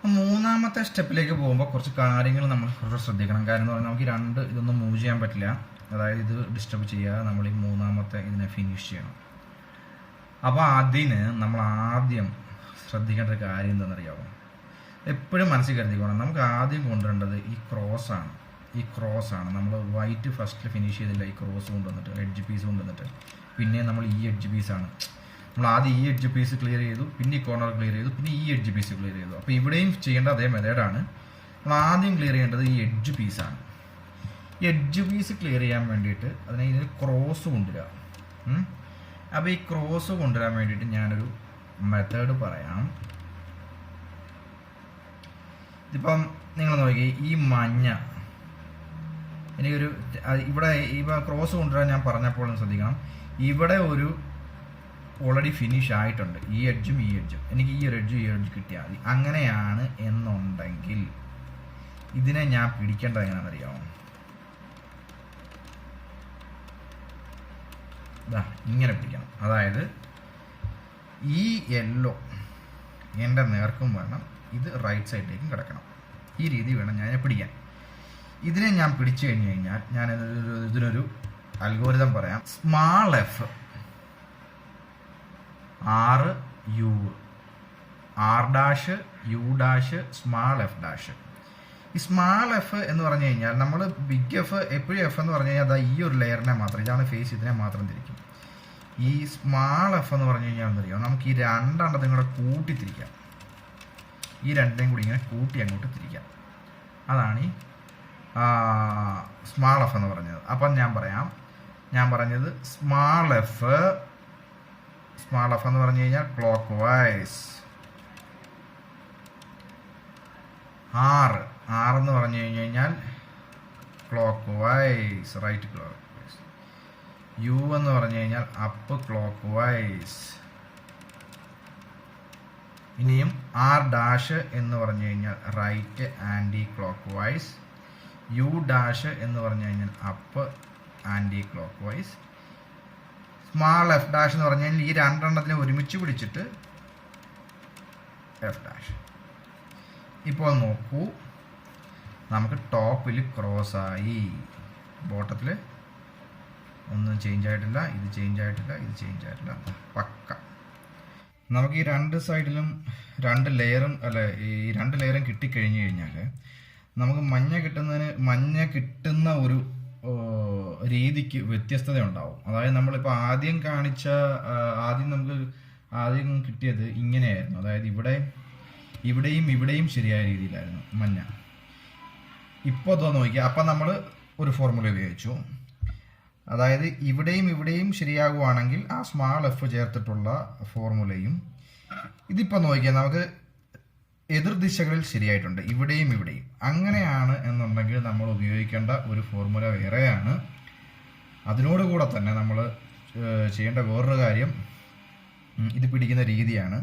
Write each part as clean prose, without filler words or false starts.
മൂന്നാമത്തെ സ്റ്റെപ്പിലേക്ക് പോകുമ്പോൾ കുറച്ച് കാര്യങ്ങൾ നമ്മൾ കുറച്ച് ശ്രദ്ധിക്കണം. കാര്യം എന്ന് പറഞ്ഞാൽ നമുക്ക് ഇതൊന്നും മൂവ് ചെയ്യാൻ പറ്റില്ല. അതായത് ഇത് ഡിസ്റ്റർബ് ചെയ്യാതെ നമ്മൾ ഈ മൂന്നാമത്തെ ഇതിനെ ഫിനിഷ് ചെയ്യണം. അപ്പോൾ അതിന് നമ്മൾ ആദ്യം ശ്രദ്ധിക്കേണ്ട ഒരു കാര്യം എന്താണെന്നറിയാമോ? എപ്പോഴും മനസ്സിൽ കരുതിക്കോണം, നമുക്ക് ആദ്യം കൊണ്ടുവരേണ്ടത് ഈ ക്രോസാണ്. നമ്മൾ വൈറ്റ് ഫസ്റ്റിൽ ഫിനിഷ് ചെയ്തില്ല, ഈ ക്രോസ് കൊണ്ടുവന്നിട്ട് എഡ്ജ് പീസ് കൊണ്ടുവന്നിട്ട് പിന്നെ നമ്മൾ ഈ എഡ്ജ് പീസാണ്. നമ്മൾ ആദ്യം ഈ എഡ്ജ് പീസ് ക്ലിയർ ചെയ്തു, പിന്നെ ഈ കോർണർ ക്ലിയർ ചെയ്തു, പിന്നെ ഈ എഡ്ജ് പീസ് ക്ലിയർ ചെയ്തു. അപ്പോൾ ഇവിടെയും ചെയ്യേണ്ട അതേ മെത്തേഡാണ്. നമ്മൾ ആദ്യം ക്ലിയർ ചെയ്യേണ്ടത് ഈ എഡ്ജ് പീസാണ്. ഈ എഡ്ജ് പീസ് ക്ലിയർ ചെയ്യാൻ വേണ്ടിയിട്ട് ഇതിന് ക്രോസ് കൊണ്ടുവരിക. അപ്പോൾ ഈ ക്രോസ് കൊണ്ടുവരാൻ വേണ്ടിയിട്ട് ഞാനൊരു മെത്തേഡ് പറയാം. ഇതിപ്പം നിങ്ങൾ നോക്കി, ഈ മഞ്ഞ എനിക്കൊരു ഇവിടെ ക്രോസ് കൊണ്ടുവരാൻ ഞാൻ പറഞ്ഞപ്പോൾ ശ്രദ്ധിക്കണം, ഇവിടെ ഒരു ഓൾറെഡി ഫിനിഷ് ആയിട്ടുണ്ട്. ഈ എഡ്ജും എനിക്ക് ഈ ഒരു എഡ്ജ് കിട്ടിയാൽ മതി. അങ്ങനെയാണ് എന്നുണ്ടെങ്കിൽ ഇതിനെ ഞാൻ പിടിക്കേണ്ടത് എങ്ങനെയാണെന്നറിയാമോ? ഇങ്ങനെ പിടിക്കണം. അതായത് ഈ യെല്ലോ എൻ്റെ നേർക്കും വേണം, ഇത് റൈറ്റ് സൈഡിലേക്കും കിടക്കണം. ഈ രീതി വേണം ഞാൻ പിടിക്കാൻ. ഇതിനെ ഞാൻ പിടിച്ചു കഴിഞ്ഞു കഴിഞ്ഞാൽ ഞാൻ ഇതിനൊരു അൽഗോരിതം പറയാം. Small F R U R dash U dash small F dash. ഈ സ്മാൾ എഫ് എന്ന് പറഞ്ഞു കഴിഞ്ഞാൽ നമ്മൾ ബിഗ് എഫ് എപ്പോഴും എഫ് എന്ന് പറഞ്ഞു കഴിഞ്ഞാൽ അതാ ഈ ഒരു ലെയറിനെ മാത്രം, ഇതാണ് ഫേസ്, ഇതിനെ മാത്രം തിരിക്കും. ഈ സ്മാൾ എഫ് എന്ന് പറഞ്ഞു കഴിഞ്ഞാൽ എന്തറിയാം, നമുക്ക് ഈ രണ്ടെണ്ണത്തിനും കൂടെ കൂട്ടി തിരിക്കാം. ഈ രണ്ടിനെയും കൂടി ഇങ്ങനെ കൂട്ടി അങ്ങോട്ട് തിരിക്കാം. അതാണ് ഈ സ്മാൾ എഫ് എന്ന് പറഞ്ഞത്. അപ്പം ഞാൻ പറഞ്ഞത് സ്മാൾ എഫ് എന്ന് പറഞ്ഞു കഴിഞ്ഞാൽ ക്ലോക്ക് വൈസ്. ആർ എന്ന് പറഞ്ഞു കഴിഞ്ഞാൽ clockwise, right clock vice. U എന്ന് പറഞ്ഞു കഴിഞ്ഞാൽ അപ്പ് ക്ലോക്ക് വൈസ്. ഇനിയും ആർ ഡാഷ് എന്ന് പറഞ്ഞു കഴിഞ്ഞാൽ right anti clock vice. U dash എന്ന് പറഞ്ഞു കഴിഞ്ഞാൽ up anticlockwise. Small F dash എന്ന് പറഞ്ഞു കഴിഞ്ഞാൽ ഈ രണ്ടെണ്ണത്തിനെ ഒരുമിച്ച് പിടിച്ചിട്ട് എഫ് ഡാഷ്. ഇപ്പോൾ നോക്കൂ, നമുക്ക് ടോപ്പിൽ ക്രോസായി, ബോട്ടത്തിൽ ഒന്നും ചേഞ്ച് ആയിട്ടില്ല, ഇത് ചേഞ്ച് ആയിട്ടില്ല, പക്ക. നമുക്ക് ഈ രണ്ട് സൈഡിലും രണ്ട് ലെയറും കിട്ടിക്കഴിഞ്ഞു കഴിഞ്ഞാൽ നമുക്ക് മഞ്ഞ കിട്ടുന്ന ഒരു രീതിക്ക് വ്യത്യസ്തത ഉണ്ടാവും. അതായത് നമ്മളിപ്പോൾ ആദ്യം കിട്ടിയത് ഇങ്ങനെയായിരുന്നു. അതായത് ഇവിടെയും ശരിയായ രീതിയിലായിരുന്നു മഞ്ഞ. ഇപ്പോൾ അത് നോക്കിയാൽ അപ്പം നമ്മൾ ഒരു ഫോർമുല ഉപയോഗിച്ചു. അതായത് ഇവിടെയും ശരിയാകുവാണെങ്കിൽ ആ സ്മാൾ എഫ് ചേർത്തിട്ടുള്ള ഫോർമുലയും, ഇതിപ്പോൾ നോക്കിയാൽ നമുക്ക് എതിർദിശകളിൽ ശരിയായിട്ടുണ്ട്, ഇവിടെയും. അങ്ങനെയാണ് എന്നുണ്ടെങ്കിൽ നമ്മൾ ഉപയോഗിക്കേണ്ട ഒരു ഫോർമുല വേറെയാണ്. അതിനോടുകൂടെ തന്നെ നമ്മൾ ചെയ്യേണ്ട വേറൊരു കാര്യം ഇത് പിടിക്കുന്ന രീതിയാണ്.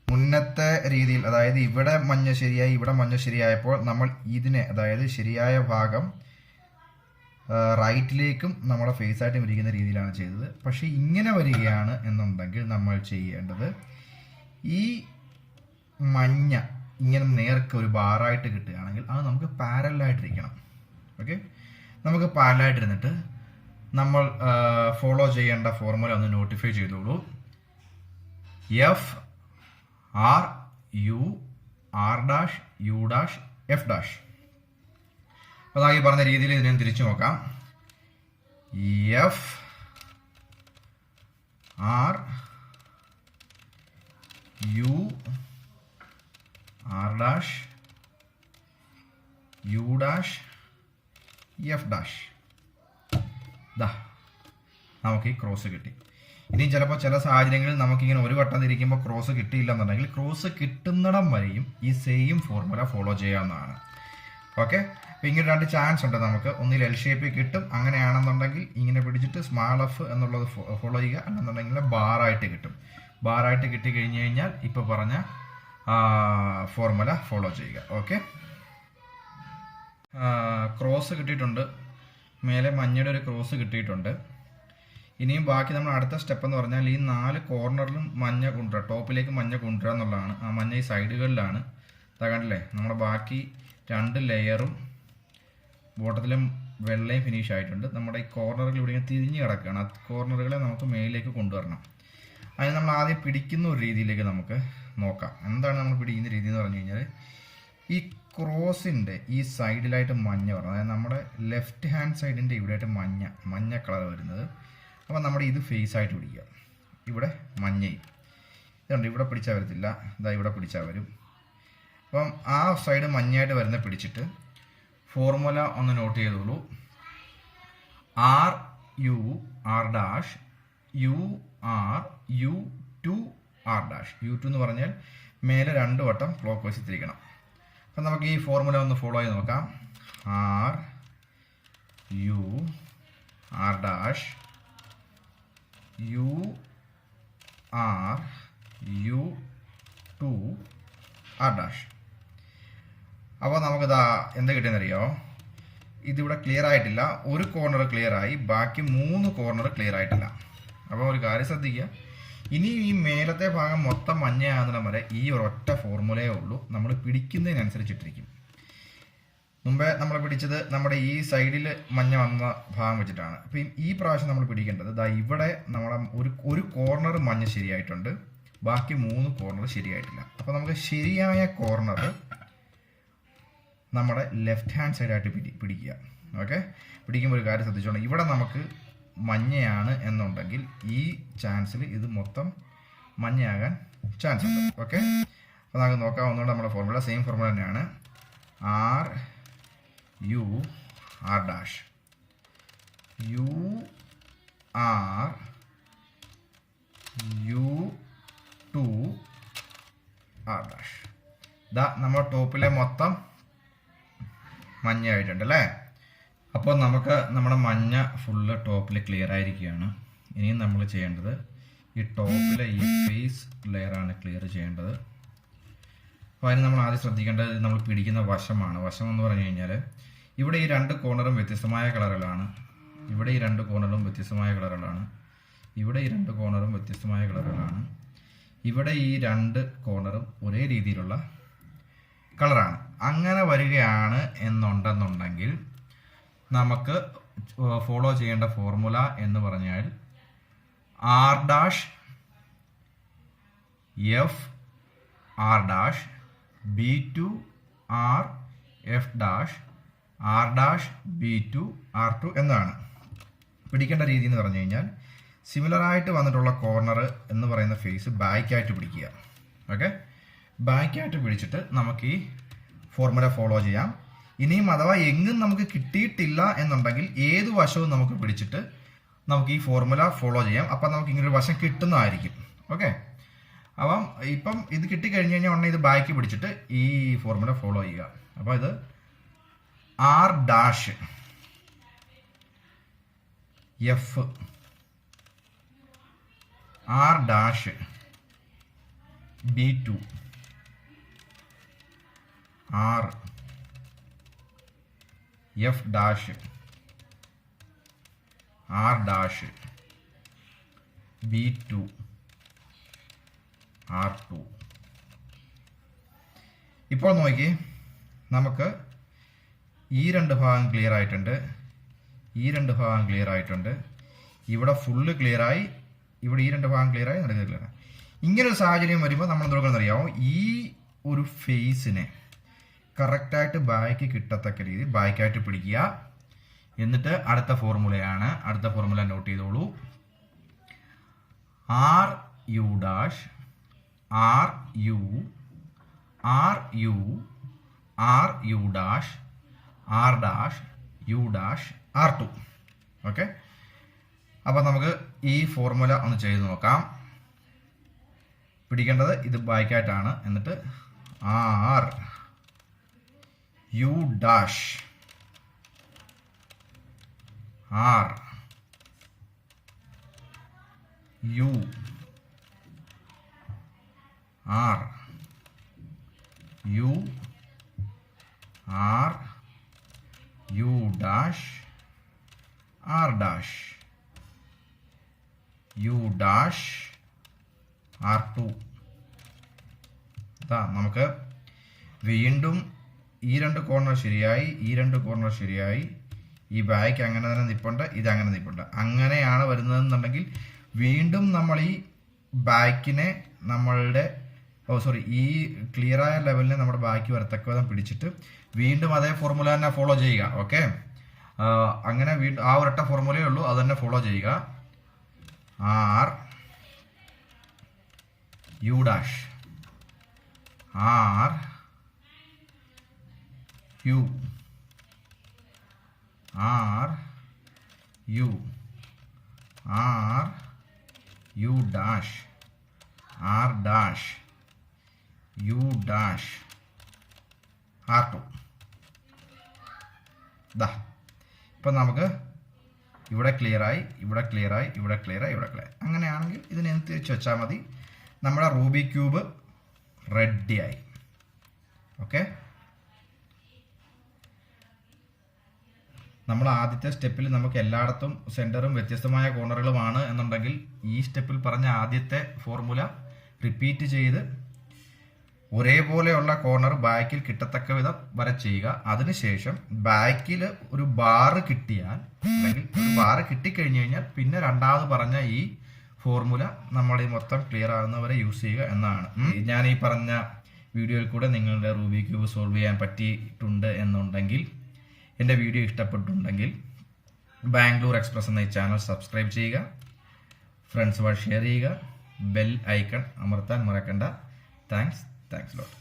മുന്നത്തെ രീതിയിൽ, അതായത് ഇവിടെ മഞ്ഞ ശരിയായപ്പോൾ നമ്മൾ ഇതിനെ, അതായത് ശരിയായ ഭാഗം റൈറ്റിലേക്കും നമ്മളെ ഫേസ് ആയിട്ടും ഇരിക്കുന്ന രീതിയിലാണ് ചെയ്തത്. പക്ഷെ ഇങ്ങനെ വരികയാണ് എന്നുണ്ടെങ്കിൽ നമ്മൾ ചെയ്യേണ്ടത് ഈ മഞ്ഞ ഇങ്ങനെ നേർക്ക് ഒരു ബാറായിട്ട് കിട്ടുകയാണെങ്കിൽ അത് നമുക്ക് പാരലായിട്ടിരിക്കണം. ഓക്കെ, നമുക്ക് പാരലായിട്ടിരുന്നിട്ട് നമ്മൾ ഫോളോ ചെയ്യേണ്ട ഫോർമുല ഒന്ന് നോട്ടിഫൈ ചെയ്തോളൂ. F R U R dash U dash F dash. അപ്പോൾ ഈ പറഞ്ഞ രീതിയിൽ ഇതിനെ തിരിച്ചു നോക്കാം. F R U R dash U dash F dash. നമുക്ക് ഈ ക്രോസ് കിട്ടി. ഇനിയും ചിലപ്പോൾ ചില സാഹചര്യങ്ങളിൽ നമുക്കിങ്ങനെ ഒരു വട്ടം തിരിക്കുമ്പോൾ ക്രോസ് കിട്ടിയില്ല എന്നുണ്ടെങ്കിൽ ക്രോസ് കിട്ടുന്നിടം വരെയും ഈ സെയിം ഫോർമുല ഫോളോ ചെയ്യാവുന്നതാണ്. ഓക്കെ, അപ്പോൾ ഇങ്ങനെ രണ്ട് ചാൻസ് ഉണ്ട് നമുക്ക്. ഒന്നിൽ എൽ ഷേപ്പിൽ കിട്ടും, അങ്ങനെയാണെന്നുണ്ടെങ്കിൽ ഇങ്ങനെ പിടിച്ചിട്ട് സ്മാൾ എഫ് എന്നുള്ളത് ഫോളോ ചെയ്യുക, അല്ലെന്നുണ്ടെങ്കിൽ ബാറായിട്ട് കിട്ടും. ബാറായിട്ട് കിട്ടിക്കഴിഞ്ഞ് കഴിഞ്ഞാൽ ഇപ്പോൾ പറഞ്ഞ ഫോർമുല ഫോളോ ചെയ്യുക. ഓക്കെ, ക്രോസ് കിട്ടിയിട്ടുണ്ട്, മേലെ മഞ്ഞയുടെ ഒരു ക്രോസ് കിട്ടിയിട്ടുണ്ട്. ഇനിയും ബാക്കി നമ്മൾ അടുത്ത സ്റ്റെപ്പ് എന്ന് പറഞ്ഞാൽ ഈ 4 കോർണറിലും മഞ്ഞ കൊണ്ടുവരിക, ടോപ്പിലേക്ക് മഞ്ഞ കൊണ്ടുവരിക എന്നുള്ളതാണ്. ആ മഞ്ഞ ഈ സൈഡുകളിലാണ് കണ്ടില്ലേ, നമ്മുടെ ബാക്കി 2 ലെയറും ബോട്ടത്തിലും വെള്ളയും ഫിനിഷ് ആയിട്ടുണ്ട്. നമ്മുടെ ഈ കോർണറുകൾ ഇവിടെ ഇങ്ങനെ തിരിഞ്ഞ് കിടക്കുകയാണ്. ആ കോർണറുകളെ നമുക്ക് മേലിലേക്ക് കൊണ്ടുവരണം. അതിന് നമ്മൾ ആദ്യം പിടിക്കുന്ന ഒരു രീതിയിലേക്ക് നമുക്ക് നോക്കാം. എന്താണ് നമ്മൾ പിടിക്കുന്ന രീതി എന്ന് പറഞ്ഞു കഴിഞ്ഞാൽ, ഈ ക്രോസിൻ്റെ ഈ സൈഡിലായിട്ട് മഞ്ഞ വരണം. അതായത് നമ്മുടെ ലെഫ്റ്റ് ഹാൻഡ് സൈഡിൻ്റെ ഇവിടെയായിട്ട് മഞ്ഞ കളർ വരുന്നത്. അപ്പം നമ്മുടെ ഇത് ഫേസ് ആയിട്ട് പിടിക്കുക. ഇവിടെ മഞ്ഞയും ഇതുണ്ട്, ഇവിടെ പിടിച്ചാൽ വരത്തില്ല, ഇതാ ഇവിടെ പിടിച്ചാൽ വരും. അപ്പം ആ സൈഡ് മഞ്ഞയായിട്ട് വരുന്ന പിടിച്ചിട്ട് ഫോർമുല ഒന്ന് നോട്ട് ചെയ്തോളൂ. RUR' UR U2 എന്ന് പറഞ്ഞാൽ മേലെ 2 വട്ടം ക്ലോക്ക് വൈസ് തിരിക്കണം. അപ്പം നമുക്ക് ഈ ഫോർമുല ഒന്ന് ഫോളോ ചെയ്ത് നോക്കാം. RUR' UR അപ്പോൾ നമുക്കിതാ എന്ത് കിട്ടിയെന്നറിയോ, ഇതിവിടെ ക്ലിയർ ആയിട്ടില്ല. ഒരു കോർണർ ക്ലിയർ ആയി, ബാക്കി 3 കോർണർ ക്ലിയർ ആയിട്ടില്ല. അപ്പോൾ ഒരു കാര്യം ശ്രദ്ധിക്കുക, ഇനി ഈ മേലത്തെ ഭാഗം മൊത്തം മഞ്ഞയാകുന്ന വരെ ഈ ഒരൊറ്റ ഫോർമുലയേ ഉള്ളൂ. നമ്മൾ പിടിക്കുന്നതിനനുസരിച്ചിട്ടിരിക്കും. മുമ്പേ നമ്മൾ പിടിച്ചത് നമ്മുടെ ഈ സൈഡിൽ മഞ്ഞ വന്ന ഭാഗം വെച്ചിട്ടാണ്. അപ്പം ഈ പ്രാവശ്യം നമ്മൾ പിടിക്കേണ്ടത് ദാ ഇവിടെ നമ്മളെ ഒരു കോർണർ മഞ്ഞ ശരിയായിട്ടുണ്ട്, ബാക്കി 3 കോർണർ ശരിയായിട്ടില്ല. അപ്പോൾ നമുക്ക് ശരിയായ കോർണർ നമ്മുടെ ലെഫ്റ്റ് ഹാൻഡ് സൈഡായിട്ട് പിടിക്കുക. ഓക്കെ, പിടിക്കുമ്പോൾ ഒരു കാര്യം ശ്രദ്ധിച്ചോളാം, ഇവിടെ നമുക്ക് മഞ്ഞയാണ് എന്നുണ്ടെങ്കിൽ ഈ ചാൻസിൽ ഇത് മൊത്തം മഞ്ഞയാകാൻ ചാൻസ് ഉണ്ട്. ഓക്കെ, അപ്പോൾ നമുക്ക് നോക്കാം ഒന്നുകൂടെ നമ്മുടെ ഫോർമുല. സെയിം ഫോർമുല തന്നെയാണ്. RUR' UR' ഇതാ നമ്മുടെ ടോപ്പിലെ മൊത്തം മഞ്ഞയായിട്ടുണ്ട് അല്ലേ. അപ്പോൾ നമുക്ക് നമ്മുടെ മഞ്ഞ ഫുള്ള് ടോപ്പിൽ ക്ലിയർ ആയിരിക്കുകയാണ്. ഇനിയും നമ്മൾ ചെയ്യേണ്ടത് ഈ ടോപ്പിലെ ഈ ഫേസ് ലെയറാണ് ക്ലിയർ ചെയ്യേണ്ടത്. അപ്പോൾ അതിന് നമ്മൾ ആദ്യം ശ്രദ്ധിക്കേണ്ടത് നമ്മൾ പിടിക്കുന്ന വശമാണ്. വശം എന്ന് പറഞ്ഞു കഴിഞ്ഞാൽ ഇവിടെ ഈ 2 കോർണറും വ്യത്യസ്തമായ കളറുകളാണ്, ഇവിടെ ഈ 2 കോർണറും വ്യത്യസ്തമായ കളറുകളാണ്, ഇവിടെ ഈ 2 കോർണറും വ്യത്യസ്തമായ കളറുകളാണ്, ഇവിടെ ഈ 2 കോർണറും ഒരേ രീതിയിലുള്ള കളറാണ്. അങ്ങനെ വരികയാണ് എന്നുണ്ടെന്നുണ്ടെങ്കിൽ നമുക്ക് ഫോളോ ചെയ്യേണ്ട ഫോർമുല എന്ന് പറഞ്ഞാൽ R' FR' B2 R F' R' B2 R2 എന്നാണ്. പിടിക്കേണ്ട രീതി എന്ന് പറഞ്ഞു കഴിഞ്ഞാൽ സിമിലറായിട്ട് വന്നിട്ടുള്ള കോർണർ എന്ന് പറയുന്ന ഫേസ് ബാക്കായിട്ട് പിടിക്കുക. ഓക്കെ, ബാക്കായിട്ട് പിടിച്ചിട്ട് നമുക്ക് ഈ ഫോർമുല ഫോളോ ചെയ്യാം. ഇനിയും അഥവാ എങ്ങും നമുക്ക് കിട്ടിയിട്ടില്ല എന്നുണ്ടെങ്കിൽ ഏത് വശവും നമുക്ക് പിടിച്ചിട്ട് നമുക്ക് ഈ ഫോർമുല ഫോളോ ചെയ്യാം. അപ്പം നമുക്ക് ഇങ്ങനൊരു വശം കിട്ടുന്നതായിരിക്കും. ഓക്കെ, അപ്പം ഇപ്പം ഇത് കിട്ടിക്കഴിഞ്ഞ് കഴിഞ്ഞാൽ ഉടനെ ഇത് ബാക്ക് പിടിച്ചിട്ട് ഈ ഫോർമുല ഫോളോ ചെയ്യുക. അപ്പോൾ ഇത് R' F R' B2 R F' R' B2 R2. ഇപ്പോൾ നോക്കി, നമുക്ക് ഈ 2 ഭാഗം ക്ലിയർ ആയിട്ടുണ്ട്, ഈ 2 ഭാഗം ക്ലിയർ ആയിട്ടുണ്ട്, ഇവിടെ ഫുള്ള് ക്ലിയർ ആയി, ഇവിടെ ഈ 2 ഭാഗം ക്ലിയർ ആയി, നടുക്ക് ക്ലിയർ ആയി. ഇങ്ങനൊരു സാഹചര്യം വരുമ്പോൾ നമ്മൾ എന്തെടുക്കണം അറിയാമോ, ഈ ഒരു ഫേസിനെ കറക്റ്റായിട്ട് ബാക്ക് കിട്ടത്തക്ക രീതി ബാക്കായിട്ട് പിടിക്കുക. എന്നിട്ട് അടുത്ത ഫോർമുലയാണ്. അടുത്ത ഫോർമുല നോട്ട് ചെയ്തോളൂ. RU' R2. ഓക്കെ, അപ്പോൾ നമുക്ക് ഈ ഫോർമുല ഒന്ന് ചെയ്ത് നോക്കാം. പിടിക്കേണ്ടത് ഇത് ബാക്കായിട്ടാണ്. എന്നിട്ട് RU' RU R2. നമുക്ക് വീണ്ടും ഈ 2 കോർണർ ശരിയായി, ഈ 2 കോർണർ ശരിയായി, ഈ ബാക്ക് അങ്ങനെ തന്നെ നിൽപ്പുണ്ട്, ഇതങ്ങനെ നിൽപ്പുണ്ട്. അങ്ങനെയാണ് വരുന്നതെന്നുണ്ടെങ്കിൽ വീണ്ടും നമ്മൾ ഈ ബാക്കിനെ നമ്മളുടെ ഈ ക്ലിയറായ ലെവലിനെ നമ്മുടെ ബാക്കി വരത്തക്ക വിധം പിടിച്ചിട്ട് വീണ്ടും അതേ ഫോർമുല തന്നെ ഫോളോ ചെയ്യുക. ഓക്കെ, അങ്ങനെ വീണ്ടും ആ ഒരൊറ്റ ഫോർമുലയേ ഉള്ളൂ, അത് തന്നെ ഫോളോ ചെയ്യുക. R U dash, R U, R U, R U dash, R dash, U dash, R2. ഇപ്പം നമുക്ക് ഇവിടെ ക്ലിയറായി, ഇവിടെ ക്ലിയറായി, ഇവിടെ ക്ലിയറായി, ഇവിടെ ക്ലിയർ. അങ്ങനെയാണെങ്കിൽ ഇതിനെ തിരിച്ച് വെച്ചാൽ മതി. നമ്മുടെ റൂബിക് ക്യൂബ് റെഡിയായി. ഓക്കെ, നമ്മൾ ആദ്യത്തെ സ്റ്റെപ്പിൽ നമുക്ക് എല്ലായിടത്തും സെൻറ്ററും വ്യത്യസ്തമായ കോർണറുകളുമാണ് എന്നുണ്ടെങ്കിൽ ഈ സ്റ്റെപ്പിൽ പറഞ്ഞ ആദ്യത്തെ ഫോർമുല റിപ്പീറ്റ് ചെയ്ത് ഒരേപോലെയുള്ള കോർണർ ബാക്കിൽ കിട്ടത്തക്ക വിധം വരെ ചെയ്യുക. അതിനുശേഷം ബാക്കിൽ ഒരു ബാറ് കിട്ടിയാൽ, അല്ലെങ്കിൽ ഒരു ബാറ് കിട്ടിക്കഴിഞ്ഞു കഴിഞ്ഞാൽ പിന്നെ രണ്ടാമത് പറഞ്ഞ ഈ ഫോർമുല നമ്മൾ ഈ മൊത്തം ക്ലിയർ ആകുന്നവരെ യൂസ് ചെയ്യുക എന്നാണ്. ഞാൻ ഈ പറഞ്ഞ വീഡിയോയിൽ കൂടെ നിങ്ങളുടെ റൂബിക് ക്യൂബ് സോൾവ് ചെയ്യാൻ പറ്റിയിട്ടുണ്ട് എന്നുണ്ടെങ്കിൽ, എൻ്റെ വീഡിയോ ഇഷ്ടപ്പെട്ടിട്ടുണ്ടെങ്കിൽ ബാംഗ്ലൂർ എക്സ്പ്രസ് എന്ന ഈ ചാനൽ സബ്സ്ക്രൈബ് ചെയ്യുക, ഫ്രണ്ട്സുമായി ഷെയർ ചെയ്യുക, ബെൽ ഐക്കൺ അമർത്താൻ മറക്കണ്ട. Thanks lot.